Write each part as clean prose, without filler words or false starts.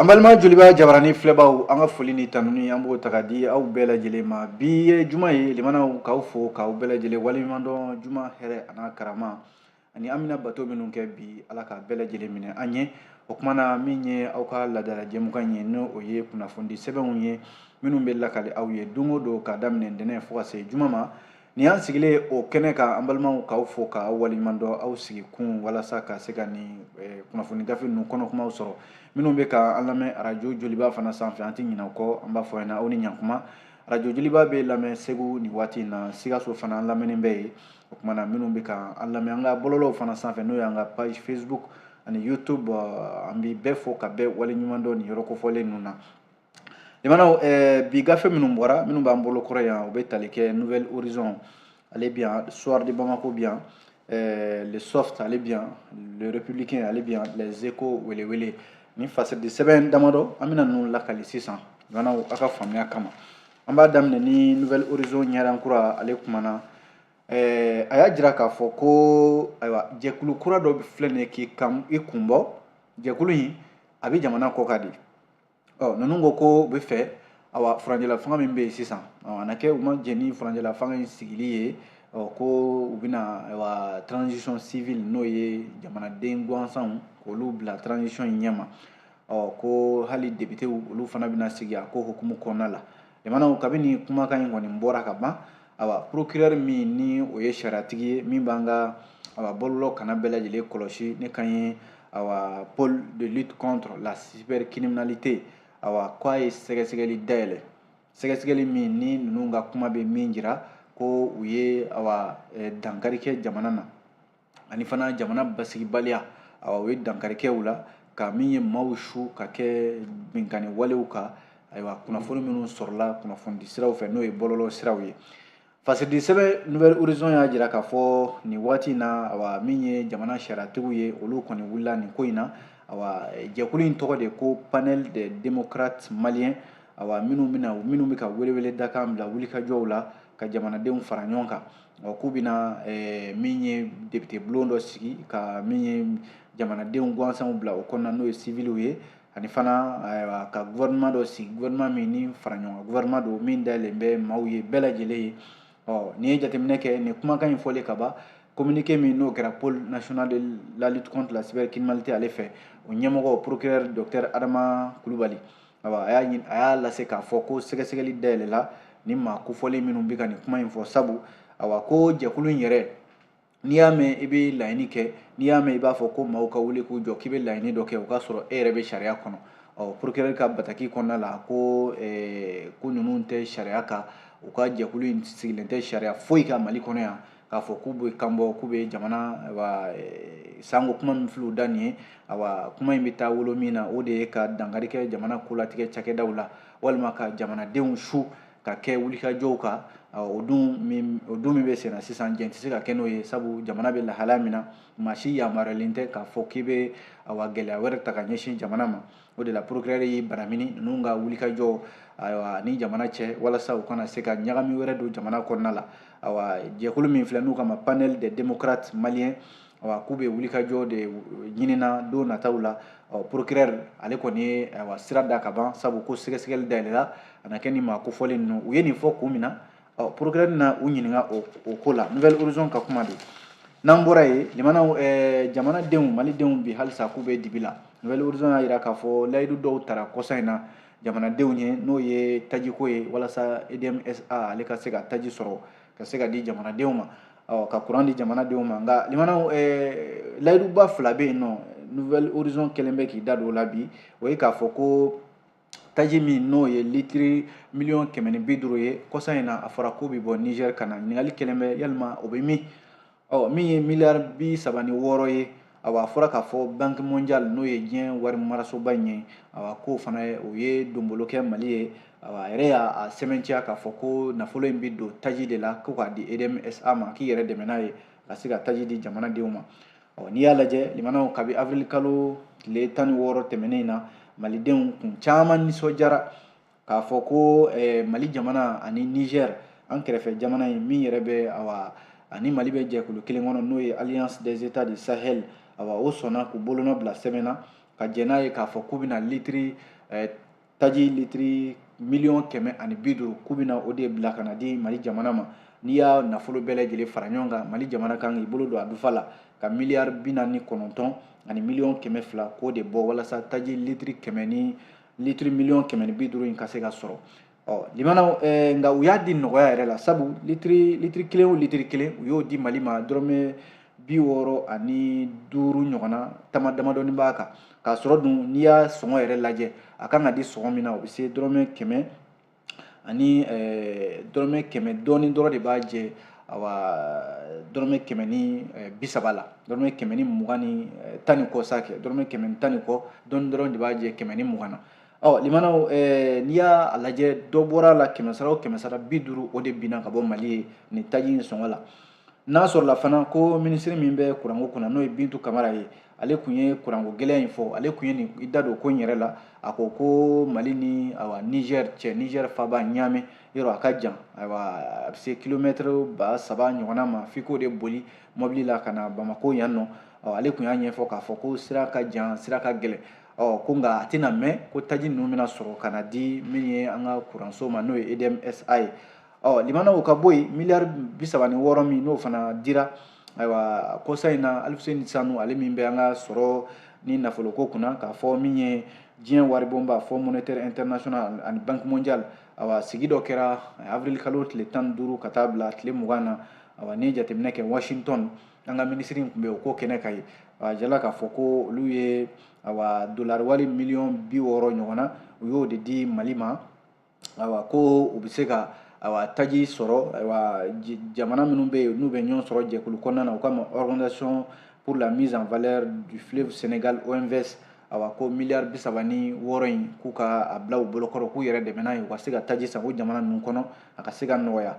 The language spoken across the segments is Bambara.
An balima joliba jabarani filɛbaw an ka foli ni tanuni an b'o ta ka di aw bɛɛ lajɛlen ma bi ye juma ye limanaw k'aw fo k'aw bɛɛ lajɛlen waleɲumandɔn juma hɛrɛ a n'a karama ani an bɛna bato minnu kɛ bi ala ka bɛɛ lajɛlen minɛ an ye o kumana min ye aw ka ladala jɛmukan ye n'o ye kunnafoni sɛbɛnw ye minnu bɛ lakali aw ye don o don k'a daminɛ ntɛnɛn fo ka se juma ma nin y'an sigilen o kɛnɛ kan an balimaw k'aw fo k'aw waleɲumandɔn aw sigi kun walasa ka se ka nin kunnafoni gafe ninnu kɔnɔkumaw sɔrɔ minnu bɛ ka an lamɛn arajo joliba fana sanfɛ an tɛ ɲinɛ o kɔ an b'a fɔ ɲɛna aw ni ɲankuma arajo joliba bɛ lamɛn segu nin waati in na sikaso fana an lamɛnnen bɛ yen o kumana minnu bɛ ka an lamɛn an ka bɔlɔlɔw fana sanfɛ n'o y'an ka page facebook ani youtube an bɛ bɛɛ fo ka bɛɛ waleɲumandɔn nin yɔrɔ kofɔlen ninnu na limanaw bi gafe minnu bɔra minnu b'an bolo kɔrɔ yan u bɛ tali kɛ nouvelle horizon ale bi yan soir de bamako bi yan le soft ale bi yan le républicain ale bi yan les échos welewele ni fasɛdi sɛbɛn damadɔ an bɛna ninnu lakali sisan limanaw aw ka faamuya kama an b'a daminɛ ni nouvelle horizon ɲɛdankura ale kumana a y'a jira k'a fɔ ko ayiwa jɛkulu kura dɔ filɛ nin ye k'i kun bɔ jɛkulu in a bɛ jamana kɔ ka di ninnu ko ko u bɛ fɛ awa furanjɛla fanga min bɛ yen sisan a na kɛ u ma jɛ ni furanjɛla fanga in sigili ye ko u bɛna ayiwa transition civile n'o ye jamanaden gansanw k'olu bila transition in ɲɛma ko hali député olu fana bɛna sigi a ko hukumu kɔnɔna la limanaw kabini kumakan in kɔni bɔra ka ban awa procureur min ni o ye sariyatigi ye min b'an ka awa bɔlɔlɔ kana bɛɛ lajɛlen kɔlɔsi ne kan ye awa pôle de lutte contre la cybercriminalité awa k'a ye sɛgɛsɛgɛli dayɛlɛ sɛgɛsɛgɛli min ni ninnu ka kuma bɛ min jira ko u ye awa dankari kɛ jamana na ani fana jamana basigibaliya awa u ye dankari kɛ u la ka min ye maaw su ka kɛ binkani walew kan ayiwa kunnafoni minnu sɔrɔla kunnafoni siraw fɛ n'o ye bɔlɔlɔ siraw ye fasɛdi sɛbɛn nouvelle horizon y'a jira k'a fɔ nin waati in na awa min ye jamana sariyatigiw ye olu kɔni wulila nin ko in na awa jɛkulu in tɔgɔ de ko panel des démocrates maliens awa minnu bɛ ka welewele dakan bila wulikajɔw la ka jamanadenw fara ɲɔgɔn kan k'u bɛna min ye député bulon dɔ sigi ka min ye jamanadenw gansanw bila o kɔnɔna n'o ye civiliw ye ani fana ayiwa ka gouvernement dɔ sigi gouvernement min ni fara ɲɔgɔn gouvernement don min dayɛlɛn bɛ maaw ye bɛɛ lajɛlen ye n'i ye jateminɛ kɛ nin kumakan in fɔlen ka ban communiqué min n'o kɛra pôle national de la lutte contre la cybercriminalité ale fɛ o ɲɛmɔgɔ procureur docteur adama kulubali awa a y'a lase k'a fɔ ko sɛgɛsɛgɛli dayɛlɛla ni maa kofɔlen minnu bɛ ka nin kuma in fɔ sabu awa ko jɛkulu in yɛrɛ n'i y'a mɛn i bɛ laɲini kɛ n'i y'a mɛn i b'a fɔ ko maaw ka wuli k'u jɔ k'i bɛ laɲini dɔ kɛ o k'a sɔrɔ e yɛrɛ bɛ sariya kɔnɔ procureur ka bataki kɔnɔna la ko ninnu tɛ sariya kan u ka jɛkulu in sigilen tɛ sariya foyi kan mali kɔnɔ yan k'a fɔ k'u bɛ kan bɔ k'u bɛ jamana sango kuma min filɛ u da nin ye awa kuma in bɛ taa wolo min na o de ye ka dankari kɛ jamana kolatigɛ cakɛdaw la walima ka jamanadenw su ka kɛ wulikajɔw kan o dun min bɛ sen na sisan jɛn tɛ se ka kɛ n'o ye sabu jamana bɛ lahalaya min na maa si yamaruyalen tɛ k'a fɔ k'i bɛ awa gɛlɛya wɛrɛ ta ka ɲɛsin jamana ma o de la procureur y'i banamini ninnu ka wulikajɔ ayiwa ni jamana cɛ walasa u kana se ka ɲagami wɛrɛ don jamana kɔnɔna la awa jɛkulu min filɛ n'u kama panel des démocrates maliens awa k'u bɛ wulikajɔ de ɲinina don nataw la procureur ale kɔni ye ayiwa sira da ka ban sabu ko sɛgɛsɛgɛli dayɛlɛla a na kɛ ni maa kofɔlen ninnu u ye nin fɔ kun min na procureur na u ɲininka o ko la nouvelle horizon ka kuma de n'an bɔra yen limanaw jamanadenw malidenw bi halisa k'u bɛ dibi la nouvelle horizon y'a jira k'a fɔ layidu dɔw tara kɔsa in na jamanadenw ye n'o ye tajiko ye walasa EDMSA ale ka se ka taji sɔrɔ ka se ka di jamanadenw ma ka kuran di jamanadenw ma nka limanaw layiduba fila bɛ yen nɔ nouvelle horizon kɛlen bɛ k'i da don o la bi o ye k'a fɔ ko taji min n'o ye litiri 150,000 ye kɔsa in na a fɔra ko bɛ bɔ Niger ka na ɲininkali kɛlen bɛ yalima o bɛ min min ye miliyari 36 ye awa a fɔra k'a fɔ banque mondiale n'o ye diɲɛ wari marasoba in ye awa k'o fana o ye donbolo kɛ mali ye awa a yɛrɛ y'a sɛbɛntiya k'a fɔ ko nafolo in bɛ don taji de la ko k'a di EDMSA ma k'i yɛrɛ dɛmɛ n'a ye ka se ka taji di jamanadenw ma n'i y'a lajɛ limanaw kabi avril kalo tile 16 tɛmɛnen in na malidenw kun caman nisɔndiyara k'a fɔ ko mali jamana ani Niger an kɛrɛfɛ jamana in min yɛrɛ bɛ awa ani mali bɛ jɛkulu kelen kɔnɔ n'o ye alliance des états du sahel awa o sɔnna k'u bolonɔ bila sɛbɛn na ka jɛ n'a ye k'a fɔ k'u bɛna litiri taji litiri 150,000 k'u bɛna o de bila ka na di Mali jamana ma. N'i y'a nafolo bɛɛ lajɛlen fara ɲɔgɔn kan, Mali jamana kan k'i bolo don a dufa la ka miliyari 49 ani miliyɔn 200 k'o de bɔ walasa taji litiri 100 ni litiri miliyɔn 150 in ka se ka sɔrɔ. Limanaw nka u y'a di nɔgɔya yɛrɛ la, sabu litiri kelen o litiri kelen u y'o di Mali ma dɔrɔmɛ 65 ɲɔgɔnna tama damadɔni b'a kan. K'a sɔrɔ dun n'i y'a sɔngɔ yɛrɛ lajɛ a kan ka di sɔngɔ min na o bɛ se dɔrɔmɛ 100 ani dɔrɔmɛ 100 dɔɔni dɔrɔn de b'a jɛ dɔrɔmɛ 100 ni 30 la, dɔrɔmɛ 100 ni 20 ni 10 ni kɔ sa kɛ, dɔrɔmɛ 100 ni 10 ni kɔ dɔɔni dɔrɔn de b'a jɛ 100 ni 20 na. Limanaw n'i y'a lajɛ dɔ bɔra la 100 sara o 100 sara 50 o de binna ka bɔ Mali ye nin taji in sɔngɔ la. N'a sɔrɔla fana ko minisiri min bɛ kuranko kunna n'o ye Bintu Kamara ye, ale kun ye kuranko gɛlɛya in fɔ, ale kun ye nin i da don ko in yɛrɛ la, a ko Mali ni Niger cɛ, Niger faba Ɲame yɔrɔ a ka jan, a bɛ se kilomètre 3,000 ɲɔgɔnna ma f'i k'o de boli mobili la ka na Bamako yan nɔ. Ale kun y'a ɲɛfɔ k'a fɔ ko sira ka jan, sira ka gɛlɛn. Ko nka a tɛna mɛn ko taji ninnu bɛna sɔrɔ ka na di min ye an ka kuranso ma n'o ye EDMSA ye. Limanaw ka bɔ yen miliyari 36 min n'o fana dira kɔsa in na Alfuseni Sanu ale min bɛ an ka sɔrɔ ni nafoloko kunna k'a fɔ min ye diɲɛ waribonba Fonds monétaire international ani Banque mondiale sigi dɔ kɛra avril kalo tile 15 ka taa bila tile 20 na ni jateminɛ kɛ Washington, an ka minisiri tun bɛ o ko kɛnɛ kan ye, jala k'a fɔ ko olu ye dolari wari miliyɔn 60 ɲɔgɔnna u y'o de di Mali ma ko u bɛ se ka taji sɔrɔ jamana minnu bɛ yen n'u bɛ ɲɔgɔn sɔrɔ jɛkulu kɔnɔna na u k'a ma Organisation pour la mise en valeur du fleuve Sénégal OMVS ko miliyari 36 in k'u ka bila u bolokɔrɔ k'u yɛrɛ dɛmɛ n'a ye u ka se ka taji san o jamana ninnu kɔnɔ a ka se ka nɔgɔya.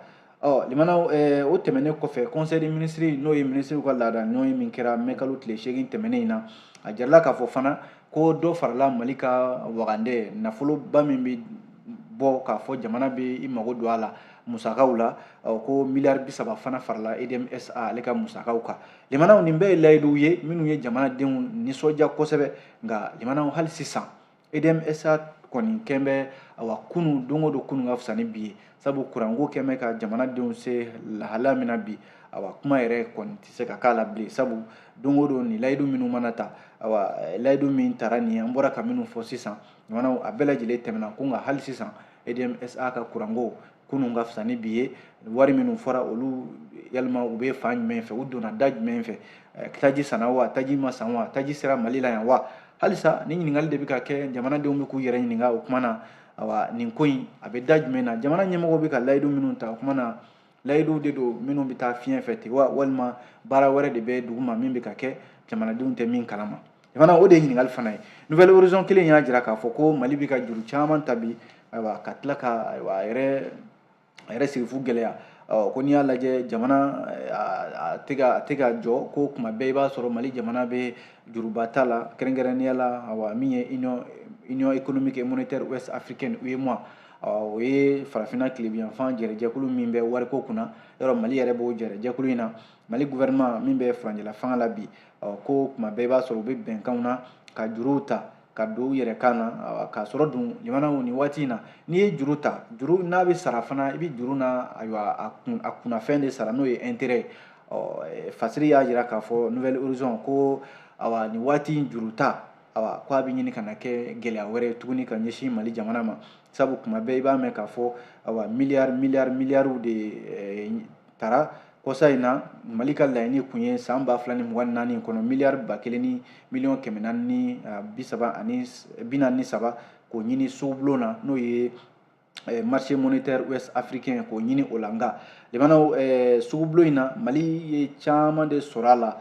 Limanaw o tɛmɛnen kɔfɛ conseil des ministres n'o ye minisiriw ka laada ɲɔgɔn ye min kɛra mai kalo tile 8 tɛmɛnen in na a jarala k'a fɔ fana ko dɔ farala Mali ka wagandɛ nafoloba min bɛ bɔ k'a fɔ jamana bɛ i mago don a la musakaw la ko miliyari 30 fana farala EDMSA ale ka musakaw kan. Limanaw nin bɛɛ ye layiduw ye minnu ye jamanadenw nisɔndiya kosɛbɛ, nka limanaw hali sisan EDMSA kɔni kɛn bɛ kunun don o don kunun ka fisa ni bi ye, sabu kuranko kɛn bɛ ka jamanadenw se lahala min na bi kuma yɛrɛ kɔni tɛ se ka k'a la bilen, sabu don o don ni layidu minnu mana ta layidu min taara nin an bɔra ka minnu fɔ sisan limanaw a bɛɛ lajɛlen tɛmɛna ko nka hali sisan EDMSA ka kuranko kunun ka fisa ni bi ye, wari minnu fɔra olu yalima u bɛ fan jumɛn fɛ, u donna da jumɛn fɛ, taji sanna wa taji ma san wa, taji sera Mali la yan wa. Halisa ni ɲininkali de bɛ ka kɛ jamanadenw bɛ k'u yɛrɛ ɲininka o kuma na nin ko in a bɛ da jumɛn na, jamana ɲɛmɔgɔw bɛ ka layidu minnu ta o kuma na layidu de don minnu bɛ taa fiɲɛ fɛ ten wa walima baara wɛrɛ de bɛ duguma min bɛ ka kɛ jamanadenw tɛ min kalama. Fana o de ye ɲininkali fana ye. Nouvelle Horizon kelen y'a jira k'a fɔ ko Mali bɛ ka juru caman ta bi ka tila ka a yɛrɛ sigifu gɛlɛya. Ko n'i y'a lajɛ jamana a tɛ ka jɔ ko kuma bɛɛ i b'a sɔrɔ Mali jamana bɛ juruba ta la kɛrɛnkɛrɛnnenya la min ye Union économique et monétaire ouest africaine UEMOA o ye farafinna tilebinyanfan jɛrɛjɛkulu min bɛ wariko kunna, yɔrɔ Mali yɛrɛ b'o jɛrɛjɛkulu in na, Mali gouvernement min bɛ furancɛla fanga la bi ko kuma bɛɛ i b'a sɔrɔ u bɛ bɛnkanw na ka juruw ta ka don u yɛrɛ kan na k'a sɔrɔ dun limanaw nin waati in na n'i ye juru ta juru n'a bɛ sara fana i bɛ juru na a kunnafɛn de sara n'o ye intérêt fasiri y'a jira k'a fɔ Nouvelle Horizon ko nin waati in juru ta ko a bɛ ɲini ka na kɛ gɛlɛya wɛrɛ tuguni ka ɲɛsin Mali jamana ma, sabu kuma bɛɛ i b'a mɛn k'a fɔ miliyariw de tara kɔsa in na. Mali ka laɲini kun ye san 2024 kɔnɔ miliyari 1,000 ni miliyɔn 443 k'o ɲini sugubulon na n'o ye marché monétaire ouest africain k'o ɲini o la, nka limanaw sugubulon in na Mali ye caman de sɔrɔ a la.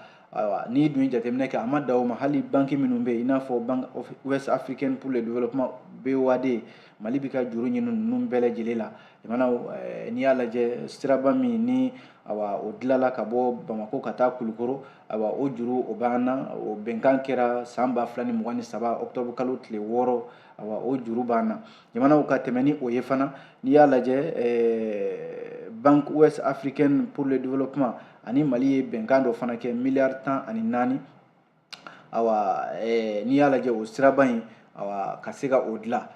N'i dun ye jateminɛ kɛ a ma da o ma, hali banki minnu bɛ yen i n'a fɔ Banque ouest africaine pour le développement BOAD Mali bɛ ka juru ɲini ninnu bɛɛ lajɛlen la. Limanaw n'i y'a lajɛ siraba min ni o dilanla ka bɔ Bamako ka taa Kulukoro o juru o b'an na, o bɛnkan kɛra san 2023 octobre kalo tile 6 o juru b'an na. Jamanaw ka tɛmɛ ni o ye fana n'i y'a lajɛ Banque ouest africaine pour le développement ani Mali ye bɛnkan dɔ fana kɛ miliyari 14 awa n'i y'a lajɛ o siraba in awa ka se ka o dilan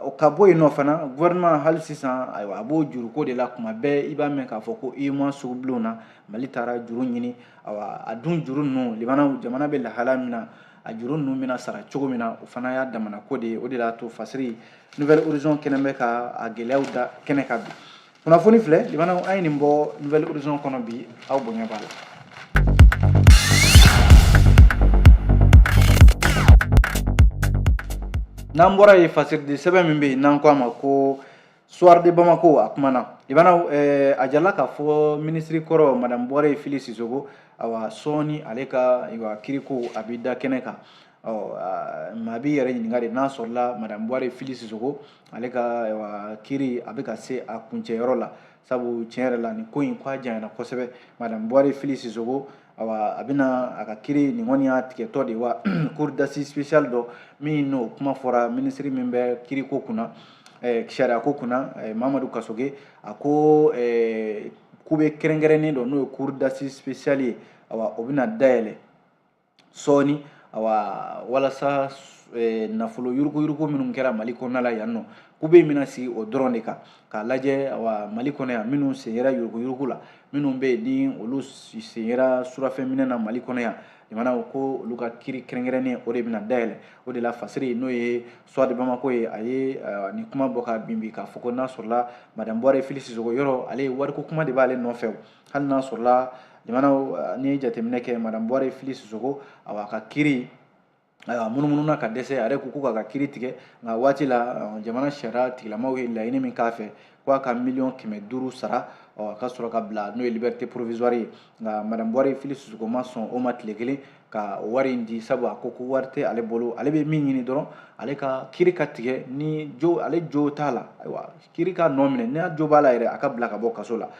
o ka bɔ yen nɔ fana gouvernement hali sisan ayiwa a b'o juruko de la kuma bɛɛ i b'a mɛn k'a fɔ ko UEMOA sugubilenw na Mali taara juru ɲini awa a dun juru ninnu jamana bɛ lahala min na a juru ninnu bɛna sara cogo min na o fana y'a damana ko de ye o de y'a to Fasiri Nouvelle Horizon kɛnɛ bɛ ka a gɛlɛyaw da kɛnɛ kan bi kunnafoni filɛ Libanaw an ye nin bɔ Nouvelle Horizon kɔnɔ bi aw bonya b'a la. N'an bɔra ye fasiridi sɛbɛn min bɛ yen n'an ko a ma ko Soir de Bamako a kumana Libanaw a jarala k'a fɔ minisiri kɔrɔ Madame Bɔre Fili Sisoko awa sɔɔni ale ka kiriko a bɛ da kɛnɛ kan maa b'i yɛrɛ ɲininka de n'a sɔrɔla Madame Bɔre Fili Sisoko ale ka kiri a bɛ ka se a kuncɛyɔrɔ la sabu tiɲɛ yɛrɛ la nin ko in k'a janyana kosɛbɛ Madame Bɔre Fili Sisoko awa a bɛna a ka kiri nin kɔni y'a tigɛtɔ de wa cour d'assises spéciale dɔ min n'o kuma fɔra minisiri min bɛ kiriko kunna sariya ko kunna Mamadu Kasoge a ko ku bɛ kɛrɛnkɛrɛnnen dɔ n'o ye cour d'assises spéciale ye awa o bɛna dayɛlɛ sɔɔni awa walasa nafolo yuruguyurugu minnu kɛra Mali kɔnɔna la yan nɔ k'u bɛ mina sigi o dɔrɔn de kan k'a lajɛ awa Mali kɔnɔ yan minnu sen yera yuruguyurugu la minnu bɛ yen ni olu sen yera surafɛn minɛ na Mali kɔnɔ yan jamanaw ko olu ka kiri kɛrɛnkɛrɛnnen o de bɛna dayɛlɛ o de la Fasiri n'o ye Soir de Bamako ye a ye nin kuma bɔ k'a bin k'a fɔ ko n'a sɔrɔla Madame Bɔre Fili Sisoko yɔrɔ ale wariko kuma de b'ale nɔfɛ hali n'a sɔrɔla jamanaw n'i ye jateminɛ kɛ Madame Bɔre Fili Sisoko awa ka kiri munumuna ka dɛsɛ a yɛrɛ ko k'a ka kiri tigɛ nka waati la jamana sariya tigilamaw ye laɲini min k'a fɛ k'a ka $500,000 sara a ka sɔrɔ ka bila n'o ye liberté provisoire ye nka Madame Bɔre Fili Sisoko ma sɔn o ma tile kelen ka wari in di sabu a ko wari tɛ ale bolo ale bɛ min ɲini dɔrɔn ale ka kiri ka tigɛ ni ale jo t'a la ayiwa kiri ka nɔ minɛ n'a jo b'a la yɛrɛ a ka bila ka bɔ kaso la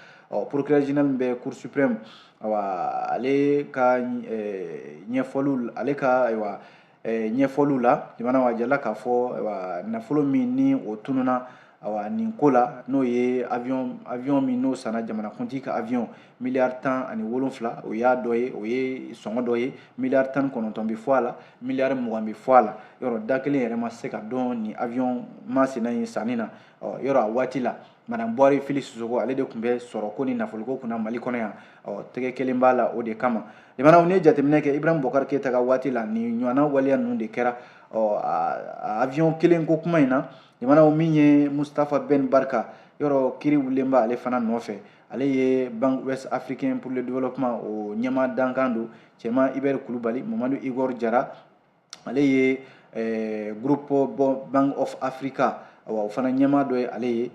procureur général min bɛ cour suprême awa ale ka ɲɛfɔliw ale ka ayiwa ɲɛfɔliw la jamana a jarala k'a fɔ nafolo min ni o tununa awa nin ko la n'o ye avion min n'o sanna jamanakuntigi ka avion miliyari 17 o y'a dɔ ye o ye sɔngɔ dɔ ye miliyari 19 bɛ fɔ a la miliyari 20 bɛ fɔ a la yɔrɔ da kelen yɛrɛ ma se ka dɔn ni avion masina in sanni na yɔrɔ a waati la Madame Bɔre Fili Sisoko ale de tun bɛ sɔrɔ ko ni nafoloko kunna Mali kɔnɔ yan tɛgɛ kelen b'a la o de kama Libanaw n'i ye jateminɛ kɛ Ibrahim Boubacar Keita ka waati la nin ɲɔgɔnna waleya ninnu de kɛra avion kelen ko kuma in na Libanaw min ye Mustapha Ben Barka yɔrɔ kiri wulilen b'a ale fana nɔfɛ ale ye Banque Ouest Africain pour le Développement o ɲɛmaa dankan don cɛman Hubert Kulubali Mamadu Igor Jara ale ye groupe Bank of Africa o fana ɲɛmaa dɔ ye ale ye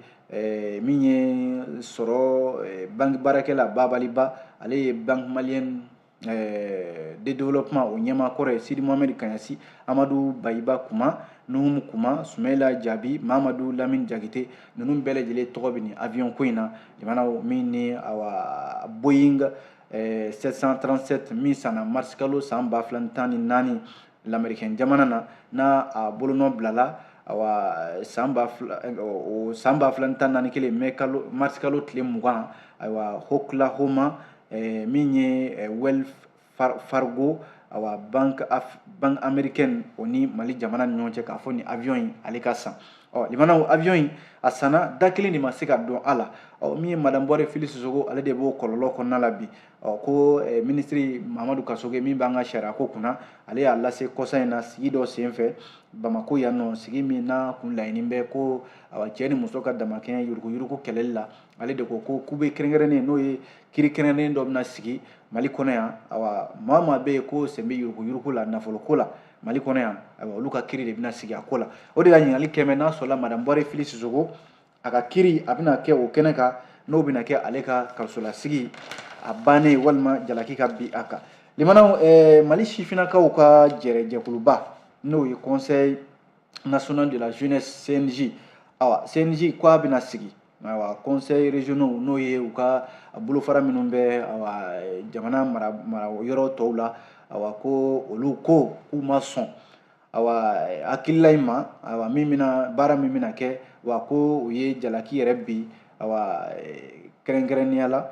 min ye sɔrɔ banque baarakɛla Babaliba ale ye Banque Malienne de Développement o ɲɛmaa kɔrɔ ye Sidi Mohamed Kanyasi Amadu Bayiba Kuma Nuhumu Kuma Sumaila Jabi Mamadu Lamine Jakite ninnu bɛɛ lajɛlen tɔgɔ bɛ nin avion ko in na jamanaw min ni awa Boeing 737 min sanna mars kalo san 2014 l'Américain jamana na n'a a bolonɔ bilala awa san 2014 mai mars kalo tile 20 ayiwa Oklahoma min ye Wells Fargo awa banque américaine o ni Mali jamana ni ɲɔgɔn cɛ k'a fɔ ni avion in ale ka san Libanaw avion in a sanna da kelen de ma se ka dɔn a la min ye Madame Bɔre Fili Sisoko ale de b'o kɔlɔlɔ kɔnɔna la bi ko minisiri Mamadu Kasoge min b'an ka sariya ko kunna ale y'a lase kɔsa in na sigi dɔ senfɛ Bamako yan nɔ sigi min n'a kun laɲini bɛ ko cɛ ni muso ka damakɛɲɛ yuruguyurugu kɛlɛli la ale de ko k'u bɛ kɛrɛnkɛrɛnnen n'o ye kiri kɛrɛnkɛrɛnnen dɔ bɛna sigi Mali kɔnɔ yan awa maa maa bɛ yen ko sen bɛ yuruguyurugu la nafolo ko la Mali kɔnɔ yan ayiwa olu ka kiri de bɛna sigi a ko la o de la ɲininkali kɛmɛ n'a sɔrɔla Madame Bɔre Fili Sisoko a ka kiri a bɛna kɛ o kɛnɛ kan n'o bɛna kɛ ale ka kasolasigi a bannen walima jalaki ka bin a kan Libanaw Mali sifinnakaw ka jɛkuluba n'o ye Conseil national de la jeunesse CNJ awa CNJ ko a bɛna sigi ayiwa conseil régionaux n'o ye u ka bolofara minnu bɛ awa jamana mara yɔrɔ tɔw la awa ko olu ko k'u ma sɔn awa hakilila in ma awa baara min bɛna kɛ wa ko u ye jalaki yɛrɛ bi awa kɛrɛnkɛrɛnnenya la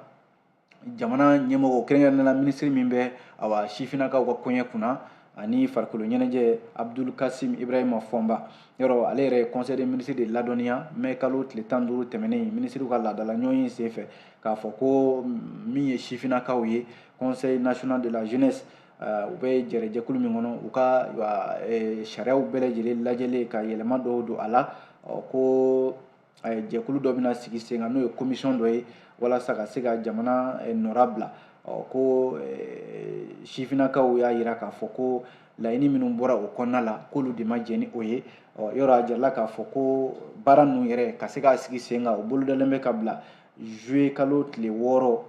jamana ɲɛmɔgɔ kɛrɛnkɛrɛnnenya la minisiri min bɛ awa sifinnakaw ka koɲɛ kunna ani farikolo ɲɛnajɛ Abdul Kasim Ibrahima Fɔnba yɔrɔ ale yɛrɛ conseil des ministres de ladɔnniya mai kalo tile 15 tɛmɛnen ministre ka laadala ɲɔgɔn sen fɛ k'a fɔ ko min ye sifinnakaw ye conseil national de la jeunesse u bɛ jɛrɛjɛkulu min kɔnɔ u ka sariyaw bɛɛ lajɛlen lajɛlen ka yɛlɛma dɔw don a la ko jɛkulu dɔ bɛna sigi sen kan n'o ye commission dɔ ye walasa ka se ka jamana nɔra bila ko sifinnakaw y'a yira k'a fɔ ko laɲini minnu bɔra o kɔnɔna la k'olu de ma jɛ ni o ye yɔrɔ a jirala k'a fɔ ko baara ninnu yɛrɛ ka se k'a sigi sen kan o bolodalen bɛ ka bila juillet kalo tile 6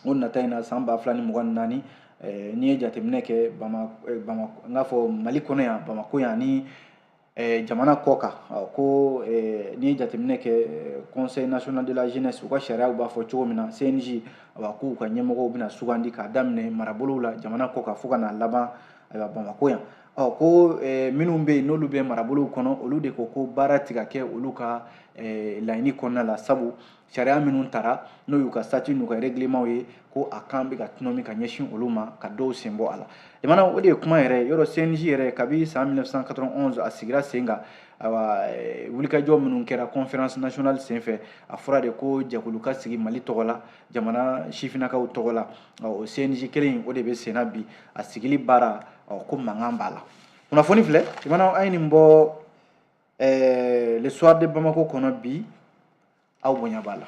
o nata in na san 2024 n'i ye jateminɛ kɛ n k'a fɔ Mali kɔnɔ yan Bamako yan ni jamana kɔ kan ko n'i ye jateminɛ kɛ conseil national de la jeunesse u ka sariyaw b'a fɔ cogo min na CNJ k'u ka ɲɛmɔgɔw bɛna sugandi k'a daminɛ marabolow la jamana kɔ kan fo ka na laban Bamako yan ko minnu bɛ yen n'olu bɛ marabolow kɔnɔ olu de ko baara tɛ ka kɛ olu ka laɲini kɔnɔna la sabu sariya minnu tara n'o y'u ka statut n'u ka règlement ye ko a kan bɛ ka tunun ka ɲɛsin olu ma ka dɔw sen bɔ a la jamana o de ye kuma yɛrɛ yɔrɔ CNJ yɛrɛ kabi san 1991 a sigira sen kan wulikajɔ minnu kɛra conférence nationale sen fɛ a fɔra de ko jɛkulu ka sigi Mali tɔgɔ la jamana sifinnakaw tɔgɔ la o CNJ kelen o de bɛ senna bi a sigili baara ko mankan b'a la kunnafoni filɛ jamana an ye nin bɔ le soir de Bamako kɔnɔ bi aw bonya b'a la.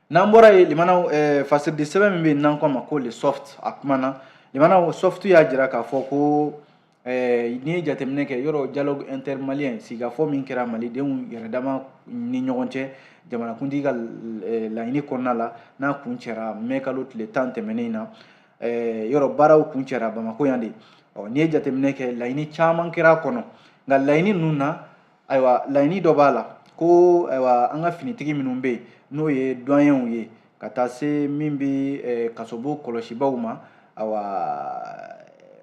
N'an bɔra yen limanaw fasiridi sɛbɛn min bɛ yen n'an k'a ma ko le soft a kuma na limanaw soft y'a jira k'a fɔ ko n'i ye jateminɛ kɛ yɔrɔ dialogue intermalien sigikafɔ min kɛra malidenw yɛrɛ dama ni ɲɔgɔn cɛ jamanakuntigi ka laɲini kɔnɔna la n'a kun cɛra mai kalo tile 10 tɛmɛnen na yɔrɔ baaraw kun cɛra Bamako yan de n'i ye jateminɛ kɛ laɲini caman kɛra a kɔnɔ nka laɲini ninnu na ayiwa laɲini dɔ b'a la ko ayiwa an ka finitigi minnu bɛ yen n'o ye doyenw ye ka taa se min bɛ kasobo kɔlɔsibaw ma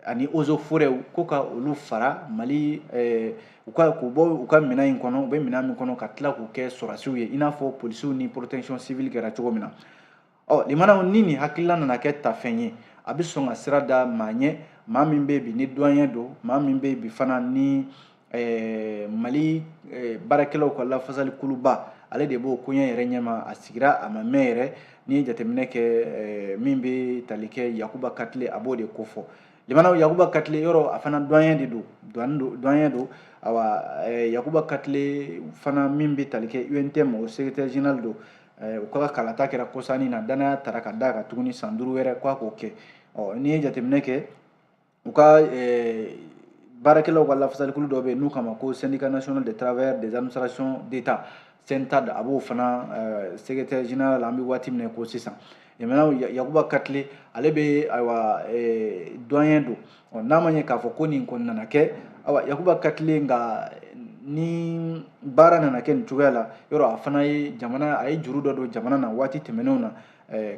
ani eaux et forêts ko ka olu fara Mali k'u bɔ u ka minɛn in kɔnɔ u bɛ minɛn min kɔnɔ ka tila k'u kɛ sɔrasiw ye i n'a fɔ polisiw ni protection civile kɛra cogo min na limanaw ni nin hakilila nana kɛ tafɛn ye a bɛ sɔn ka sira da maa ɲɛ maa min bɛ bi ni doyen don maa min bɛ bi fana ni Mali baarakɛlaw ka lafasali kuluba ale de b'o koɲɛ yɛrɛ ɲɛma a sigira a ma mɛn yɛrɛ n'i ye jateminɛ kɛ min bɛ tali kɛ Yakuba Katile a b'o de ko fɔ limanaw Yakuba Katile yɔrɔ a fana doyen de don doyen don Yakuba Katile fana min bɛ tali kɛ UNTM o secrétaire général don u ka kalata kɛra kɔsani na danaya tara ka d'a kan tuguni san 5 wɛrɛ k'a k'o kɛ n'i ye jateminɛ kɛ u ka baarakɛlaw ka lafasalikulu dɔ bɛ yen n'u k'a ma ko syndicat national des travailleurs des administrations d'état SENTAD a b'o fana secrétaire général an bɛ waati min na ko sisan Yakuba Katile ale bɛ doyen don n'a ma ɲɛ k'a fɔ ko nin kɔni nana kɛ Yakuba Katile nka ni baara nana kɛ nin cogoya la yɔrɔ a fana ye jamana a ye juru dɔ don jamana na waati tɛmɛnenw na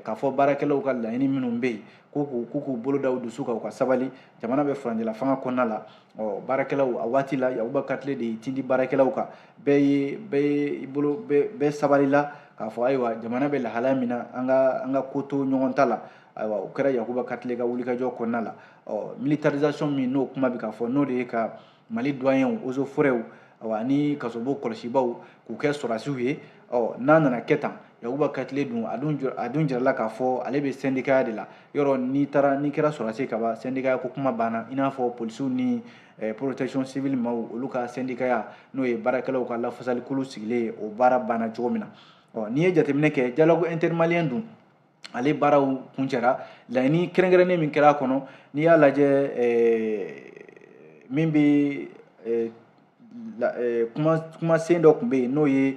k'a fɔ baarakɛlaw ka laɲini minnu bɛ yen k'u bolo da u dusu kan u ka sabali jamana bɛ furancɛla fanga kɔnɔna la baarakɛlaw a waati la Yakuba Katile de ye tindi baarakɛlaw kan bɛɛ sabalila k'a fɔ ayiwa jamana bɛ lahalaya min na an ka ko to ɲɔgɔn ta la ayiwa o kɛra Yakuba Katile ka wulikajɔ kɔnɔna la militarisation min n'o kuma bɛ k'a fɔ n'o de ye ka Mali doyenw eaux et forêts ani kasobo kɔlɔsibaw k'u kɛ sɔrasiw ye n'a nana kɛ tan Yakuba Katile dun a dun jirala k'a fɔ ale bɛ syndicat de la yɔrɔ n'i kɛra sɔrasi ka ban syndicat ko kuma banna i n'a fɔ polisiw ni protection civile maaw olu ka syndicat n'o ye baarakɛlaw ka lafasalikulu sigilen ye o baara banna cogo min na n'i ye jateminɛ kɛ dialogue intermalien dun ale baaraw kun cɛra laɲini kɛrɛnkɛrɛnnen min kɛra a kɔnɔ n'i y'a lajɛ min bɛ kumasen dɔ tun bɛ yen n'o ye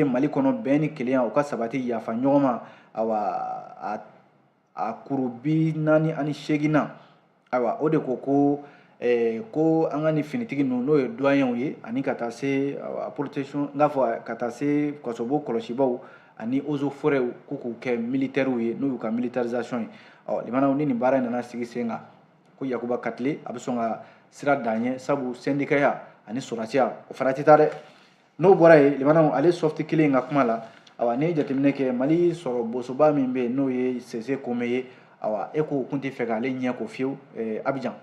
Mali kɔnɔ bɛn ni kelenya o ka sabati yafa ɲɔgɔn ma a kuru 48 o de ko an ka ni finitigi ninnu n'o ye doyenw ye ani ka taa se protection n'a fɔ ka taa se kasobo kɔlɔsibaw ani eaux et forêts ko k'u kɛ militaires ye n'o y'u ka militarisation ye limanaw ni nin baara in nana sigi sen kan ko Yakuba Katile a bɛ sɔn ka sira d'an ɲɛ sabu syndicat ani sɔrɔsiya o fana tɛ taa dɛ n'o bɔra ye limanaw ale soft kelen ka kuma la awa ne jateminɛ kɛ Mali sɔrɔ bosoba min bɛ n'o ye Sese Kome ye awa e ko kun tɛ fɛ k'ale ɲɛ ko fiyewu Abidjan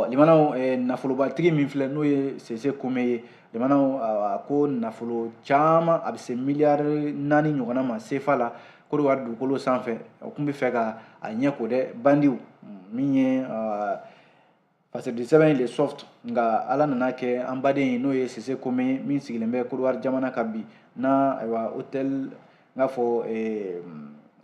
limanaw nafolobatigi min filɛ n'o ye Sese Kome ye limanaw ko nafolo caman a bɛ se miliyari 4 ɲɔgɔnna ma CFA la Côte d'Ivoire dugukolo sanfɛ o kun bɛ fɛ ka a ɲɛ ko dɛ bandiw min ye parce que de sɛbɛn le soft nga ala nana kɛ an baden n'o ye Sese Kome min sigilen bɛ Côte d'Ivoire jamana kan bi na ayiwa hôtel n'a fɔ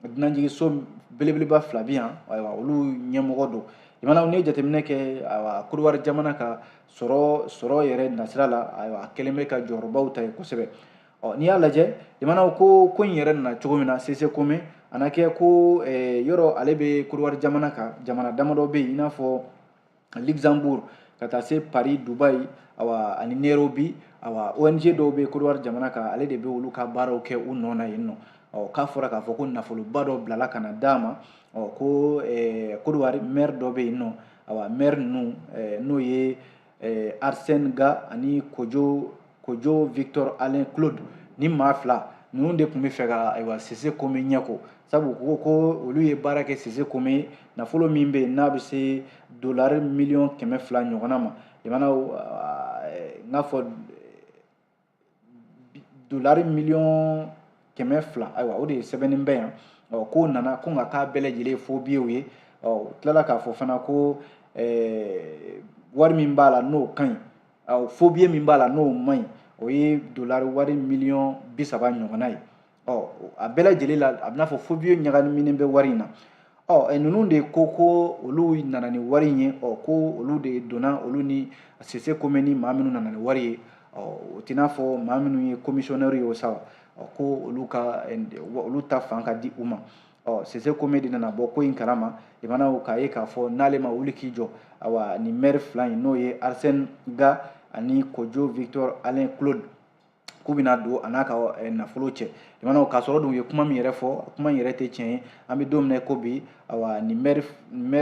dunanjigiso belebeleba fila bi yan ayiwa olu ɲɛmɔgɔ don limanaw ne jateminɛ kɛ ayiwa Côte d'Ivoire jamana ka sɔrɔ yɛrɛ nasira la ayiwa a kɛlen bɛ ka jɔyɔrɔbaw ta ye kosɛbɛ n'i y'a lajɛ limanaw ko in yɛrɛ nana cogo min na Sese Kome a na kɛ ko yɔrɔ ale bɛ Côte d'Ivoire jamana kan jamana damadɔ bɛ yen i n'a fɔ Luxembourg ka taa se Paris Dubai awa ani Nairobi awa ONG dɔw bɛ Côte d'Ivoire jamana kan ale de bɛ olu ka baaraw kɛ u nɔ na yen nɔ k'a fɔra k'a fɔ ko nafoloba dɔ bilala ka na d'a ma ko Côte d'Ivoire maire dɔ bɛ yen nɔ awa maire ninnu n'o ye Arsène Ga ani Kojo Victor Alain Claude ni maa fila ninnu de tun bɛ fɛ ka ayiwa Sese Kome ɲɛ ko sabu ko olu ye baara kɛ Sese Kome nafolo min bɛ yen n'a bɛ se $200 million ɲɔgɔnna ma limanaw n'a fɔ $200 million ayiwa o de sɛbɛnnen bɛ yan ko nana ko nka k'a bɛɛ lajɛlen faux billets ye tilala k'a fɔ fana ko wari min b'a la n'o ka ɲi faux billet min b'a la n'o man ɲi o ye $30 million ɲɔgɔnna ye a bɛɛ lajɛlen la a bɛna fɔ faux billet ɲagaminen bɛ wari in na ninnu de ko olu nana ni wari in ye ko olu de donna olu ni Sese Kome ni maa minnu nana ni wari ye o t'i n'a fɔ maa minnu ye commissionnaire ye o sa ko olu ta fan ka di u ma Sese Kome de nana bɔ ko in kalama limanaw k'a ye k'a fɔ n'ale ma wuli k'i jɔ awa ni maire fila in n'o ye Arsène Ga ani Kojo Victor Alain Claude k'u bɛna don a n'a ka nafolo cɛ limanaw k'a sɔrɔ dun u ye kuma min yɛrɛ fɔ kuma in yɛrɛ tɛ tiɲɛ ye an bɛ don min na ko bi awa ni maire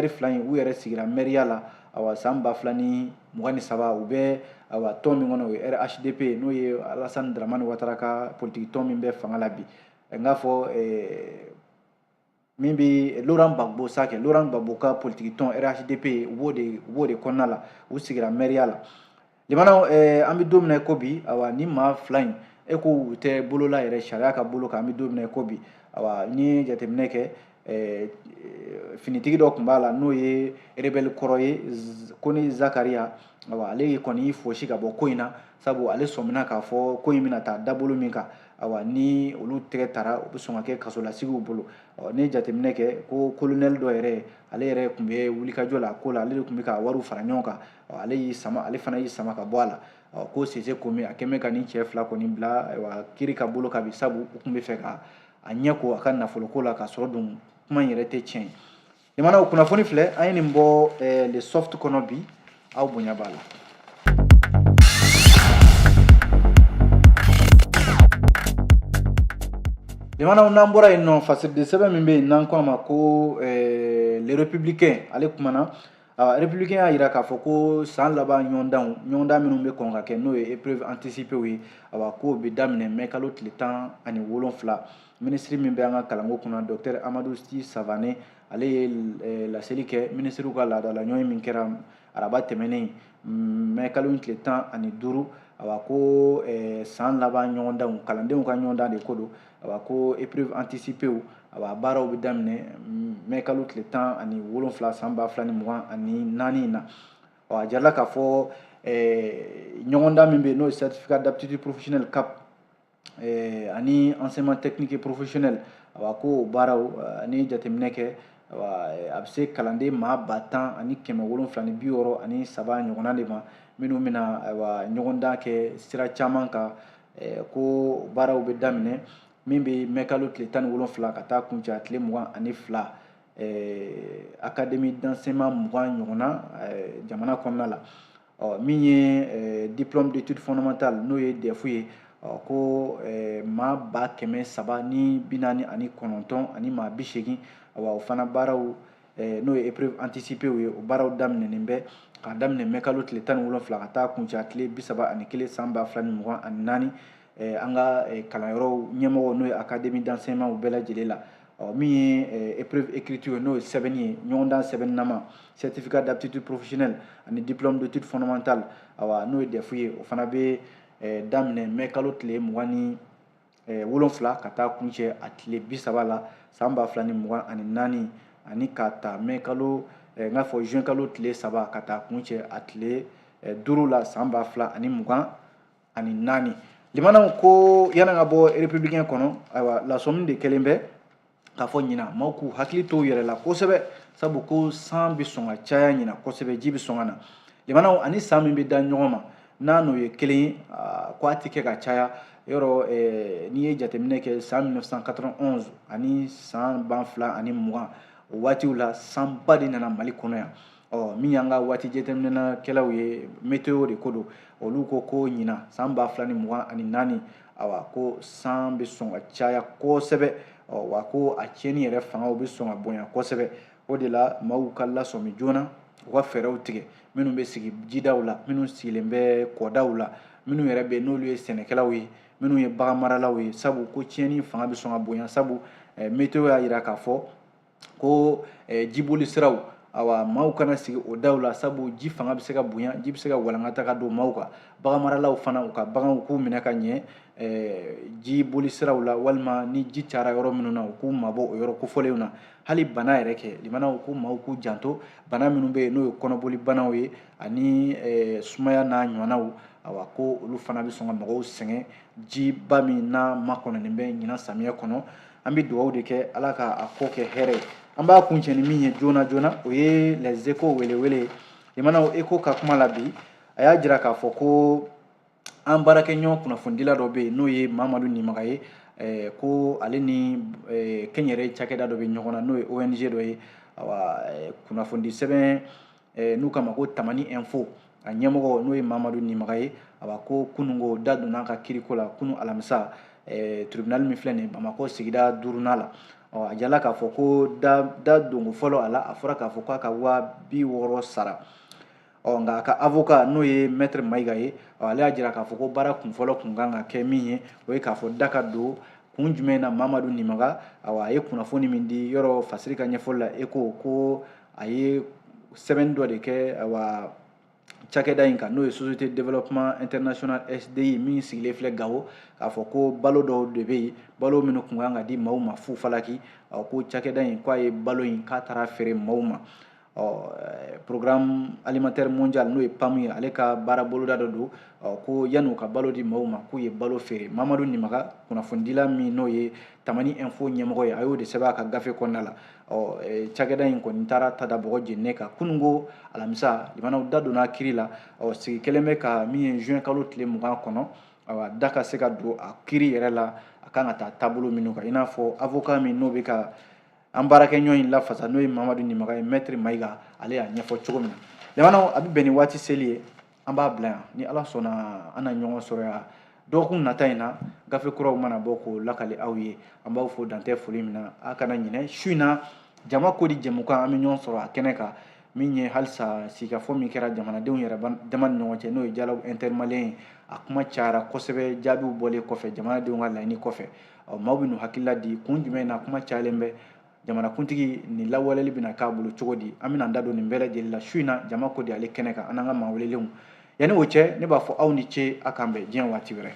fila in u yɛrɛ sigira mairiya la awa san 2023 u bɛ awa tɔn min kɔnɔ o ye RHDP n'o ye Alassane Dramane Ouattara ka politique tɔn min bɛ fanga la bi n k'a fɔ min bɛ Laurent Gbagbo ka politique tɔn RHDP u b'o de kɔnɔna la u sigira mairiya la limanaw an bɛ don min na ko bi awa ni maa fila in ko u tɛ bolola yɛrɛ sariya ka bolo kan an bɛ don min na ko bi awa ni jateminɛ kɛ finitigi dɔ tun b'a la n'o ye rebelle kɔrɔ ye Kone Zakaria awa ale kɔni y'i fosi ka bɔ ko in na sabu ale sɔmina k'a fɔ ko in bɛna taa dabolo min kan awa ni olu tɛgɛ tara u bɛ sɔn ka kɛ kasolasigiw bolo ne jateminɛ kɛ ko colonel dɔ yɛrɛ ale yɛrɛ tun bɛ wulikajɔ la ko la ale de tun bɛ ka wariw fara ɲɔgɔn kan ale fana y'i sama ka bɔ a la ko Sese Kome a kɛn bɛ ka nin cɛ fila kɔni bila kiri ka bolo kan bi sabu u tun bɛ fɛ ka a ɲɛ ko a ka nafoloko la ka sɔrɔ dun kuma in yɛrɛ tɛ tiɲɛ ye limanaw kunnafoni filɛ an ye nin bɔ le soft kɔnɔ bi aw bonya b'a la limanaw n'an bɔra yen nɔ fasiriden sɛbɛn min bɛ yen n'an ko a ma ko les républicains ale kumana républicain y'a jira k'a fɔ ko san laban ɲɔgɔndan minnu bɛ kɔn ka kɛ n'o ye épreuve anticipée ye k'o bɛ daminɛ mai kalo tile 17 minisiri min bɛ an ka kalanko kunna docteur Amadou Sy Savané ale ye laseli kɛ minisiriw ka laadala ɲɔgɔn min kɛra araba tɛmɛnen mai kalo tile 15 ko san laban ɲɔgɔndanw kalandenw ka ɲɔgɔndan de ko don ko épreuve anticipée baaraw bɛ daminɛ mai kalo tile 17 san 2024 in na a jarala k'a fɔ ɲɔgɔndan min bɛ yen n'o ye certificat d'aptitude professionnelle CAP ani enseignement technique et professionnel ko baaraw ani jateminɛ kɛ a bɛ se kalanden maa 10,763 ɲɔgɔnna de ma minnu bɛna ɲɔgɔndan kɛ sira caman kan ko baaraw bɛ daminɛ min bɛ mai kalo tile 17 ka taa kuncɛ tile 22 académie d'enseignement 20 ɲɔgɔnna jamana kɔnɔna la min ye diplôme d'études fondamentales n'o ye DEF ye ko maa 349 ani maa 80 o fana baaraw n'o ye épreuve anticipée ye o baaraw daminɛnen bɛ k'a daminɛ mɛ kalo tile 17 ka taa kuncɛ tile 31 san 2024 an ka kalanyɔrɔw ɲɛmɔgɔ n'o ye académie d'enseignement bɛɛ lajɛlen la min ye épreuve écriture n'o ye sɛbɛnni ye ɲɔgɔndan sɛbɛnninama certificat d'aptitude professionnelle ani diplôme d'études fondamentales n'o ye DEF ye o fana bɛ daminɛ mɛ kalo tile 27 ka taa kuncɛ a tile 30 la san 2024 ani ka ta mɛ kalo n k'a fɔ juin kalo tile 3 ka taa kuncɛ a tile 5 la san 2024 limanaw ko yana ka bɔ républicain kɔnɔ ayiwa lasɔmin de kɛlen bɛ k'a fɔ ɲina maaw k'u hakili to yɛrɛ la kosɛbɛ sabu ko san bɛ sɔn ka caya ɲina kosɛbɛ ji bɛ sɔn ka na limanaw ani san min bɛ da ɲɔgɔn ma n'a n'o ye kelen ye ko a tɛ kɛ ka caya yɔrɔ n'i ye jateminɛ kɛ san 1991 ani san 2020 o waatiw la sanba de nana Mali kɔnɔ yan min y'an ka waati jateminɛkɛlaw ye météo de ko don olu ko ɲina san 2024 ko san bɛ sɔn ka caya kosɛbɛ wa ko a tiɲɛni yɛrɛ fangaw bɛ sɔn ka bonya kosɛbɛ o de la maaw ka lasɔmi joona u ka fɛɛrɛw tigɛ minnu bɛ sigi jidaw la minnu sigilen bɛ kɔdaw la minnu yɛrɛ bɛ n'olu ye sɛnɛkɛlaw ye minnu ye bagan maralaw ye sabu ko tiɲɛni fanga bɛ sɔn ka bonya sabu météo y'a jira k'a fɔ ko jiboli siraw maaw kana sigi o daw la sabu ji fanga bɛ se ka bonya ji bɛ se ka walankata ka don maaw kan bagan maralaw fana u ka baganw k'u minɛ ka ɲɛ ji boli siraw la walima ni ji cayara yɔrɔ minnu na u k'u mabɔ o yɔrɔ kofɔlenw na hali bana yɛrɛ kɛ limanaw ko maaw k'u janto bana minnu bɛ yen n'o ye kɔnɔboli banaw ye ani sumaya n'a ɲɔgɔnnaw ko olu fana bɛ sɔn ka mɔgɔw sɛgɛn jiba min n'a makɔnɔnen bɛ ɲinan samiyɛ kɔnɔ an bɛ dugawu de kɛ ala k'a ko kɛ hɛrɛ ye an b'a kuncɛ ni min ye joona joona o ye les échos welewele limanaw écho ka kuma la bi a y'a jira k'a fɔ ko an baarakɛɲɔgɔn kunnafonidila dɔ bɛ yen n'o ye Mamadu Nimaga ye ko ale ni kɛnyɛrɛye cakɛda dɔ bɛ ɲɔgɔn na n'o ye ONG dɔ ye kunnafoni sɛbɛn n'u kama ko Tamani Info a ɲɛmɔgɔ n'o ye Mamadu Nimaga ye ko kunungo da donna ka kiriko la kunu alamisa tribunal min filɛ nin ye Bamakɔ sigida 4nan la a jala k'a fɔ ko da dongo fɔlɔ a la a fɔra k'a fɔ k'a ka 60,000 sara nka a ka avocat n'o ye maître Mayiga ye ale y'a jira k'a fɔ ko baara kunfɔlɔ kun kan ka kɛ min ye o ye k'a fɔ da ka don kun jumɛn na Mamadu Nimaga a ye kunnafoni min di yɔrɔ fasiri ka ɲɛfɔli la ECHO ko a ye sɛbɛnni dɔ de kɛ cakɛda in kan n'o ye société développement international SDI min sigilen filɛ Gawo k'a fɔ ko balo dɔw de bɛ yen balo minnu kun kan ka di maaw ma fu falaki ko cakɛda in k'a ye balo in k'a taara feere maaw ma programme alimentaire mondial n'o ye PAM ye ale ka baara boloda dɔ don ko yan'u ka balo di maaw ma k'u ye balo feere Mamadu Nimaga kunnafonidila min n'o ye Tamani Info ɲɛmɔgɔ ye a y'o de sɛbɛn a ka gafe kɔnɔna la cakɛda in kɔni taara tada bɔgɔ jeninen kan kunungo alamisa limanaw da donna kiri la sigi kɛlen bɛ ka min ye juin kalo tile 20 kɔnɔ da ka se ka don a kiri yɛrɛ la a kan ka taa taabolo minnu kan i n'a fɔ avocat min n'o bɛ ka an baarakɛɲɔgɔn in lafasa n'o ye Mamadu Nimaga ye maître Mayiga ale y'a ɲɛfɔ cogo min na limanaw a bɛ bɛn ni waati seli ye an b'a bila yan ni ala sɔnna an na ɲɔgɔn sɔrɔ yan dɔgɔkun nata in na gafe kuraw mana bɔ k'o lakali aw ye an b'aw fo dantɛ foli min na a kana ɲinɛ su in na jama kodi jɛmukan an bɛ ɲɔgɔn sɔrɔ a kɛnɛ kan min ye halisa sigikafɔ min kɛra jamanadenw yɛrɛ dama ni ɲɔgɔn cɛ n'o ye dialogue intermalien ye a kuma cayara kosɛbɛ jaabiw bɔlen kɔfɛ jamanadenw ka laɲini kɔfɛ maaw bɛ n'u hakilila di kun jumɛn na kuma cayalen bɛ jamanakuntigi nin lawaleli bɛna k'a bolo cogo di an bɛna da don nin bɛɛ lajɛlen la su in na jama kodi ale kɛnɛ kan an n'an ka maa welelenw yanni o cɛ ne b'a fɔ aw ni ce a k'an bɛn diɲɛ waati wɛrɛ